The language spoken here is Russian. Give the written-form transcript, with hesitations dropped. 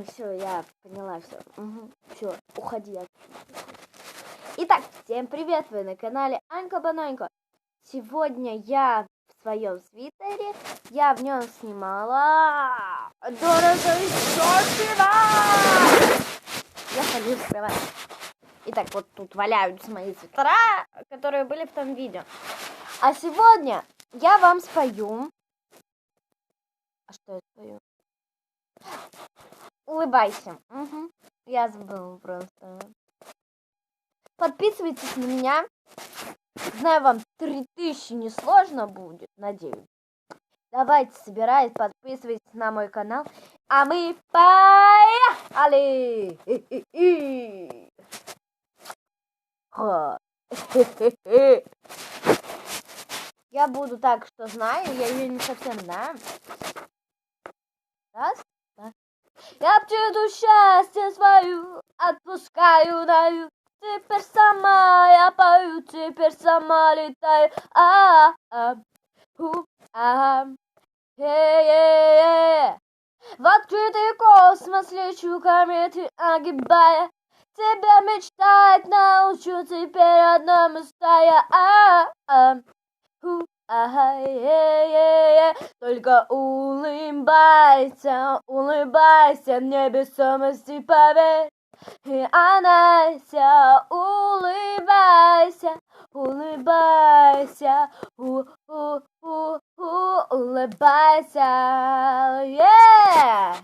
Все, я поняла все. Угу. Все, уходи отсюда. Итак, всем привет, вы на канале Анька Бананька. Сегодня я в своем свитере, я в нем снимала дорогой шортина. Я ходила скрывать. Итак, вот тут валяются мои свитера, которые были в том видео. А сегодня я вам спою. А что я спою? Улыбайся. Угу. Я забыла просто. Подписывайтесь на меня. Знаю, вам 3000 несложно будет, надеюсь. Давайте, собирайтесь, подписывайтесь на мой канал. А мы поехали! Я буду так, что знаю, я ее не совсем знаю. Раз, два. Я птицу счастье свою отпускаю, даю. Теперь сама я пою, теперь сама летаю. В открытый космос лечу, кометы огибая. Тебя мечтать научу, теперь одному стая. Только улыбайся, улыбайся, небесомости поверь. И Анася, улыбайся, улыбайся, улыбайся, yeah!